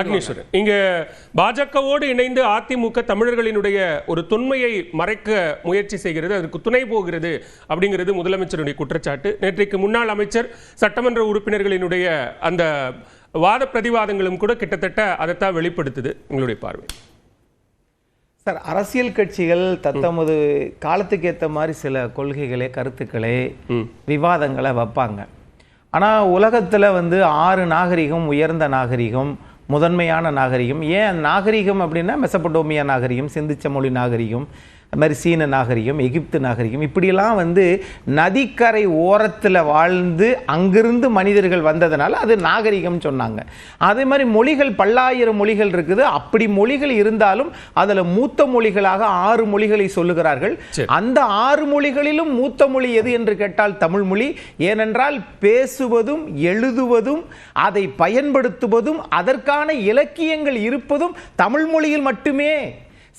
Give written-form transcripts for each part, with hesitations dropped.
அக்னீஸ்வரன், இங்க பாஜகவோடு இணைந்து அதிமுக தமிழர்களினுடைய ஒரு தொன்மையை மறைக்க முயற்சி செய்கிறது, அதற்கு துணை போகிறது அப்படிங்கிறது முதலமைச்சருடைய குற்றச்சாட்டு. நேற்றைக்கு முன்னாள் அமைச்சர் சட்டமன்ற உறுப்பினர்களினுடைய அந்த வாத பிரதிவாதங்களும் கூட கிட்டத்தட்ட அதைத்தான் வெளிப்படுத்துது. உங்களுடைய பார்வை சார்? அரசியல் கட்சிகள் தத்தமது காலத்துக்கு ஏற்ற மாதிரி சில கொள்கைகளே கருத்துக்களே விவாதங்களை வைப்பாங்க. ஆனால் உலகத்தில் 6 நாகரிகம் உயர்ந்த நாகரிகம், முதன்மையான நாகரிகம். ஏன் நாகரிகம் அப்படின்னா மெசபடோமியா நாகரிகம், சிந்திச்ச மொழி நாகரிகம், அது மாதிரி சீன நாகரிகம், எகிப்து நாகரிகம், இப்படியெல்லாம் நதிக்கரை ஓரத்தில் வாழ்ந்து அங்கிருந்து மனிதர்கள் வந்ததுனால அது நாகரிகம் சொன்னாங்க. அதே மாதிரி மொழிகள் பல்லாயிரம் மொழிகள் இருக்குது. அப்படி மொழிகள் இருந்தாலும் அதில் மூத்த மொழிகளாக 6 மொழிகளை சொல்லுகிறார்கள். அந்த 6 மொழிகளிலும் மூத்த மொழி எது என்று கேட்டால் தமிழ் மொழி. ஏனென்றால் பேசுவதும் எழுதுவதும் அதை பயன்படுத்துவதும் அதற்கான இலக்கியங்கள் இருப்பதும் தமிழ் மொழியில் மட்டுமே.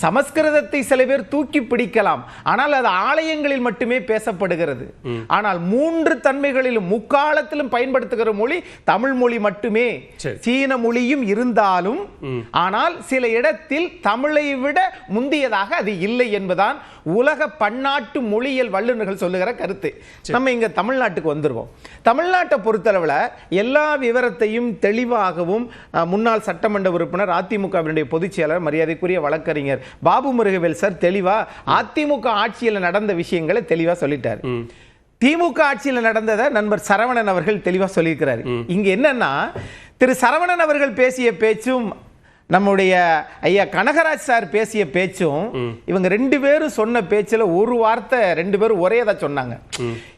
சமஸ்கிருதத்தை சில பேர் தூக்கி பிடிக்கலாம், ஆனால் அது ஆலயங்களில் மட்டுமே பேசப்படுகிறது. ஆனால் 3 தன்மைகளிலும் முக்காலத்திலும் பயன்படுத்துகிற மொழி தமிழ் மொழி மட்டுமே. சீன மொழியும் இருந்தாலும் ஆனால் சில இடத்தில் தமிழை விட முந்தியதாக அது இல்லை என்பதுதான் உலக பன்னாட்டு மொழியியல் வல்லுநர்கள் சொல்லுகிற கருத்து. நம்ம இங்க தமிழ்நாட்டுக்கு வந்துருவோம். தமிழ்நாட்டை பொறுத்தளவில் எல்லா விவரத்தையும் தெளிவாகவும் முன்னாள் சட்டமன்ற உறுப்பினர் அதிமுகவினுடைய பொதுச் செயலர் மரியாதைக்குரிய வழக்கறிஞர் பாபு முருகவேல் சார் தெளிவா அதிமுக ஆட்சியில் நடந்த விஷயங்களை தெளிவா சொல்லிட்டார். திமுக ஆட்சியில் நடந்ததை நண்பர் சரவணன் அவர்கள் தெளிவா சொல்லியிருக்கிறார். இங்க என்னன்னா, திரு சரவணன் அவர்கள் பேசிய பேச்சும் நம்முடைய ஐயா கனகராஜ் சார் பேசிய பேச்சும் இவங்க 2 பேரும் சொன்ன பேச்சுல ஒரு வார்த்தை 2 பேரும் ஒரே தான் சொன்னாங்க.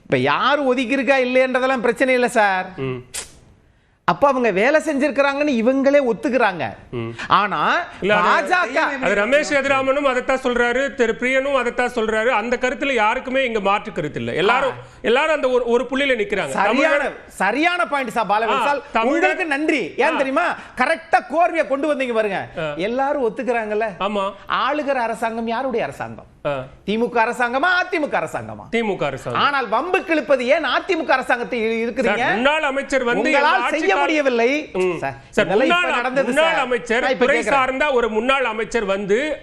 இப்ப யார் ஒதுக்கி இருக்கா இல்லையன்றதெல்லாம் பிரச்சனை இல்லை சார். அப்ப அவங்க வேலை செஞ்சிருக்கிறாங்கன்னு இவங்களே ஒத்துக்கிறாங்க. ஆனா பாஜக ரமேஷ் எதிராமனும் அதைத்தான் சொல்றாரு, திரு பிரியனும் அதைத்தான் சொல்றாரு. அந்த கருத்துல யாருக்குமே இங்க மாற்று கருத்து இல்ல. எல்லாரும் அந்த ஒரு புள்ளியில நிக்கிறாங்க. சரியான பாயிண்ட் சார் பாலவேல். உங்களுக்கு நன்றி. ஏன் தெரியுமா, கரெக்டா கோர்வையை கொண்டு வந்தீங்க பாருங்க. எல்லாரும் ஒத்துக்கிறாங்கல்ல. ஆமா, ஆளுகிற அரசாங்கம் யாருடைய அரசாங்கம்? திமுக அரசாங்கமா அதிமுக அரசாங்கமா? திமுக அரசாங்கம். ஆனால் வம்பு கிழப்பது ஏன் அதிமுக அரசாங்கத்தை இருக்கிறீங்க? முன்னாள் அமைச்சர் செய்ய முடியவில்லை. முன்னாள் அமைச்சர் துறை சார்ந்த ஒரு முன்னாள் அமைச்சர்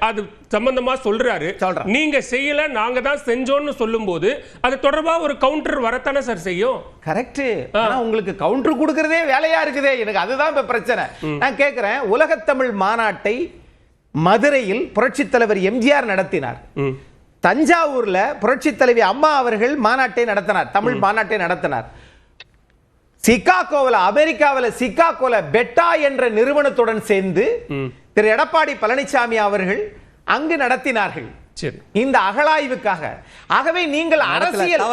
அது சம்பந்தமா சொல்றாரு, நீங்க செய்யல நாங்க தான் செஞ்சோம்னு சொல்லும்போது அது தொடர்பா ஒரு கவுண்டர் வரத்தானே சார் செய்யும். கரெக்ட். ஆனா உங்களுக்கு கவுண்டர் கொடுக்கறதே வேலையா இருக்குதே. எனக்கு அதுதான் இப்ப பிரச்சனை. நான் கேக்குறேன், உலகத்தமிழ் மாநாட்டை மதுரையில் புரட்சி தலைவர் எம்ஜிஆர் நடத்தினார். தஞ்சாவூர்ல புரட்சி தலைவி அம்மா அவர்கள் மாநாட்டை நடத்தினார், தமிழ் மாநாட்டை நடத்தினார். சிகாகோவில், அமெரிக்காவில் சிகாகோல பெட்டா என்ற நிறுவனத்துடன் சேர்ந்து திரு எடப்பாடி பழனிசாமி அவர்கள் அங்கு நடத்தினார்கள் இந்த அகழாய்வுக்காக. ஆகவே நீங்கள் அரசியல்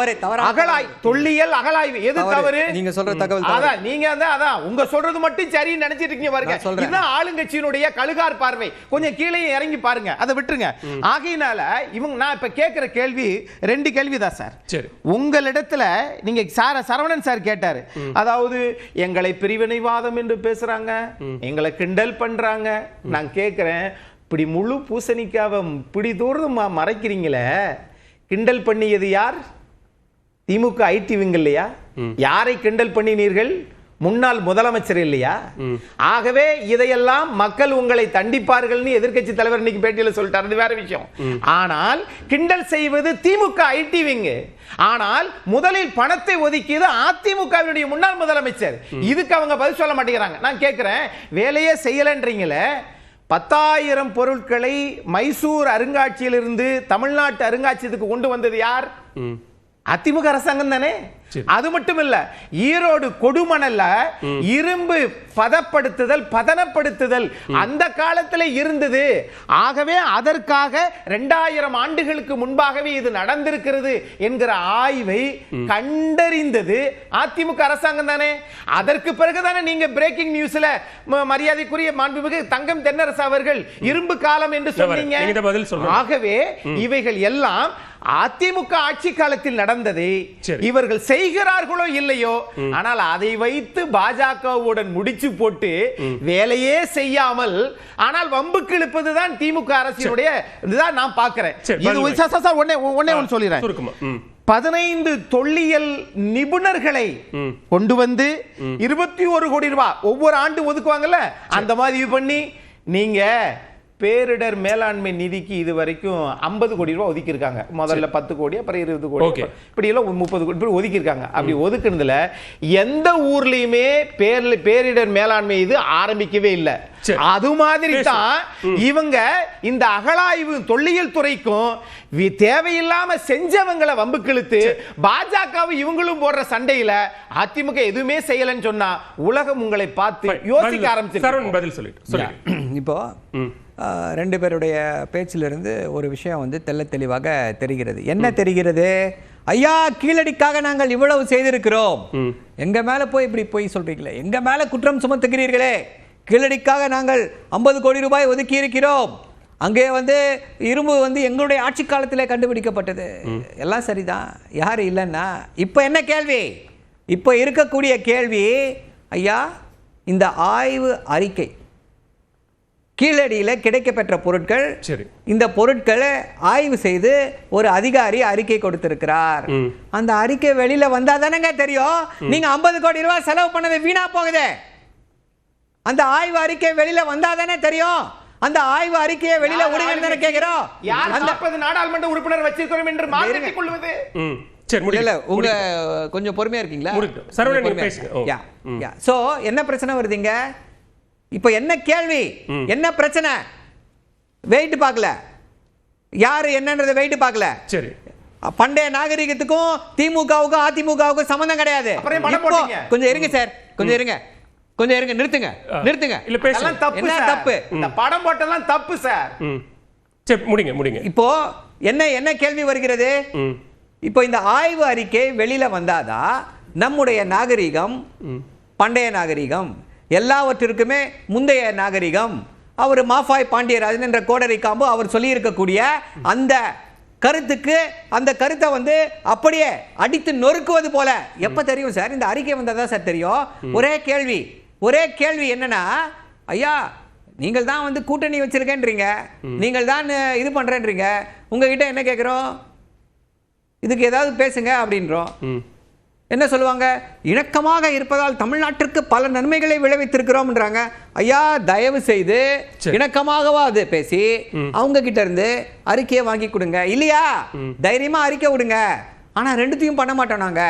தொல்லியல் அகழாய்வு எது தவறு? நீங்க சொல்ற தகவல் அதான் நீங்க அதான் உங்க சொல்றது மட்டும் சரி நினைச்சிட்டு இருக்கீங்க பாருங்க. இதுதான் ஆளுங்கட்சியினுடைய கழுகார் பார்வை. கொஞ்சம் கீழே இறங்கி பாருங்க, அதை விட்டுருங்க. ஆகையினால நான் இப்ப கேட்கிற கேள்வி 2 கேள்விதான் சார். உங்களிடத்துல நீங்க சரவணன் சார் கேட்டாரு, அதாவது எங்களை பிரிவினைவாதம் என்று பேசுறாங்க, எங்களை கிண்டல் பண்றாங்க. நான் கேட்கிறேன், இப்படி முழு பூசணிக்காவை இப்படி தூரம் மறைக்கிறீங்களே, கிண்டல் பண்ணியது யார்? திமுக ஐடி விங் இல்லையா? யாரை கிண்டல் பண்ணினீர்கள்? முன்னாள் முதலமைச்சர் இல்லையா? ஆகவே இதையெல்லாம் மக்கள் உங்களை தண்டிப்பார்கள்னு எதிர்க்கட்சி தலைவர் இன்னைக்கு பேட்டியில் சொல்லிட்டார், அது வேற விஷயம். ஆனால் கிண்டல் செய்வது திமுக ஐடி விங். ஆனால் முதலில் பணத்தை ஒதுக்கியது அதிமுகவினுடைய முன்னாள் முதலமைச்சர். இதுக்கு அவங்க பதில் சொல்ல மாட்டேங்கிறாங்க. நான் கேட்கிறேன், வேலையே செய்யலன்றீங்களே, 10,000 பொருட்களை மைசூர் அருங்காட்சியிலிருந்து தமிழ்நாட்டு அருங்காட்சியத்துக்கு கொண்டு வந்தது யார்? அதிமுக அரசாங்கம் தானே. அது மட்டும் இல்ல, ஈரோடு கொடுமணல்ல இரும்பு பதனப்படுத்துதல் அந்த காலத்தில் இருந்தது. ஆகவே அதற்காக 2000 ஆண்டுகளுக்கு முன்பாகவே இது நடந்திருக்கிறது என்கிற ஆய்வை கண்டறிந்தது அதிமுக அரசாங்கம் தானே. அதற்கு பிறகுதானே நீங்க பிரேக்கிங் நியூஸ்ல மரியாதைக்குரிய மாண்புமிகு தங்கம் தென்னரசு அவர்கள் இரும்பு காலம் என்று சொன்னீங்க. ஆகவே இவைகள் எல்லாம் அதிமுக ஆட்சி காலத்தில் நடந்ததை இவர்கள் செய்கிறார்களோ இல்லையோ, ஆனால் அதை வைத்து பாஜகவுடன் முடிச்சு போட்டு வேலையே செய்யாமல் ஆனால் வம்புக்கு இழுப்பதுதான் திமுக அரசினுடைய நான் பார்க்கிறேன். இது ஒன்னே ஒன்னு சொல்லிடுறேன். 15 தொல்லியல் நிபுணர்களை கொண்டு வந்து 21 கோடி ரூபாய் ஒவ்வொரு ஆண்டு ஒதுக்குவாங்கல்ல, அந்த மாதிரி இது பண்ணி நீங்க பேரிடர் மேலாண்மை நிதிக்கு இது வரைக்கும் 50 கோடி ரூபாய் ஒதுக்கி இருக்காங்க. முதல்ல 10 கோடி, அப்புறம் 20 கோடி, இப்படி எல்லாம் 30 கோடி ஒதுக்கி இருக்காங்க. அப்படி ஒதுக்குனதுல எந்த ஊர்லயுமே பேரிடர் மேலாண்மை இது ஆரம்பிக்கவே இல்லை. அது மாதிரி தான் இவங்க இந்த அகழாய்வு தொல்லியல் துறைக்கும் தேவையில்லாம செஞ்சவங்களை வம்புக்கிழுத்து பாஜகவும் இவங்களும் போடுற சண்டையில அதிமுக எதுவுமே செய்யலன்னு சொன்னா உலகம் உங்களை பார்த்து யோசிக்க ஆரம்பிச்சு. இப்போ ரெண்டு பேருடைய பேச்சிலிருந்து ஒரு விஷயம் வந்து தெள்ள தெளிவாக தெரிகிறது. என்ன தெரிகிறது? ஐயா, கீழடிக்காக நாங்கள் இவ்வளவு செய்திருக்கிறோம், எங்க மேல போய் இப்படி போய் சொல்றீங்களே, எங்க மேல குற்றம் சுமத்துகிறீர்களே, கீழடிக்காக நாங்கள் 50 கோடி ரூபாய் ஒதுக்கி இருக்கிறோம், அங்கே வந்து இரும்பு வந்து எங்களுடைய ஆட்சி காலத்திலே கண்டுபிடிக்கப்பட்டது, எல்லாம் சரிதான், யாரு இல்லைன்னா. இப்போ என்ன கேள்வி? இப்போ இருக்கக்கூடிய கேள்வி, ஐயா இந்த ஆய்வு அறிக்கை கீழடியில் கிடைக்கப்பெற்ற பொருட்கள், இந்த பொருட்களை ஆய்வு செய்து ஒரு அதிகாரி அறிக்கை கொடுத்திருக்கிறார். அந்த அறிக்கை வெளியில வந்தா தானங்க தெரியும் நீங்க 50 கோடி ரூபாய் செலவு பண்ணது வீணா போகுது. அந்த ஆய்வு அறிக்கை வெளியில வந்தா தானே தெரியும். அந்த ஆய்வு அறிக்கையை வெளியில விடுங்கன்னு தானே கேக்குறோம். அந்த 40 நாடாளுமன்ற உறுப்பினர் வச்சிருக்கிறோம் என்று மாற்றிக் கொள்வது. உங்க கொஞ்சம் பொறுமையா இருக்கீங்களா? சோ என்ன பிரச்சனை வருதுங்க? இப்ப என்ன கேள்வி, என்ன பிரச்சனை? வெயிட் பார்க்கல, யாரு என்னன்றதை வெயிட் பார்க்கல. சரி, பண்டைய நாகரிகத்துக்கும் திமுகவுக்கும் அதிமுகவுக்கும் சம்பந்தம் கிடையாது. கொஞ்சம் இருங்க சார், கொஞ்சம் இருங்க, கொஞ்சம் இருங்க, நிறுத்துங்க, நிறுத்துங்க. என்ன தப்பு? படம் போட்டெல்லாம் தப்பு சார். சரி, முடிங்க முடிங்க. இப்போ என்ன கேள்வி வருகிறது? இப்போ இந்த ஆய்வு அறிக்கை வெளியில வந்தாதான் நம்முடைய நாகரிகம், பண்டைய நாகரிகம், எல்லாவற்றிற்குமே முந்தைய நாகரிகம், அவர் மாஃபாய் பாண்டியராஜன் என்ற கோடரி காம்பு அவர் சொல்லி இருக்கக்கூடிய அந்த கருத்துக்கு, அந்த கருத்தை வந்து அப்படியே அடித்து நொறுக்குவது போல எப்ப தெரியும் சார்? இந்த அறிக்கை வந்ததா சார் தெரியும். ஒரே கேள்வி என்னன்னா, ஐயா நீங்கள் தான் வந்து கூட்டணி வச்சிருக்கேன்றீங்க, நீங்கள் தான் இது பண்றேன்றீங்க, உங்ககிட்ட என்ன கேட்கிறோம்? இதுக்கு ஏதாவது பேசுங்க அப்படின்றோம். என்ன சொல்லுவாங்க? இணக்கமாக இருப்பதால் தமிழ்நாட்டிற்கு பல நன்மைகளை விளைவித்திருக்கிறோம்ன்றாங்க. ஐயா தயவு செய்து இணக்கமாகவா அது பேசி அவங்க கிட்ட இருந்து அறிக்கையை வாங்கி கொடுங்க. இல்லையா தைரியமா அறிக்கை விடுங்க. ஆனா ரெண்டுத்தையும் பண்ண மாட்டோம் நாங்க.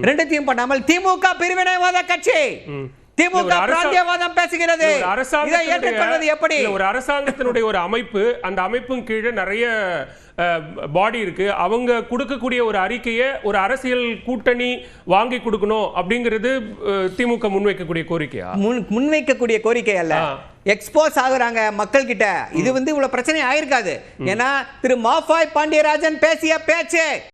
ரெண்டுத்தையும் பண்ணாமல் திமுக பிரிவினைவாத கட்சி, திமுக பிராந்தியவாதம் பேசுகிறது. இதை ஏற்றுக்கொள்வது எப்படி? ஒரு அரசாங்கத்தினுடைய ஒரு அமைப்பு, அந்த அமைப்பின் கீழே நிறைய பாடி இருக்கு. அவங்க கொடுக்கக்கூடிய ஒரு அறிக்கையை ஒரு அரசியல் கூட்டணி வாங்கி கொடுக்கணும் அப்படிங்கிறது திமுக முன்வைக்கக்கூடிய கோரிக்கையா? முன்வைக்கக்கூடிய கோரிக்கை அல்ல, எக்ஸ்போஸ் ஆகுறாங்க மக்கள் கிட்ட. இது வந்து இவ்வளவு பிரச்சனை ஆயிருக்காது. ஏன்னா திரு மாஃபாய் பாண்டியராஜன் பேசிய பேச்சு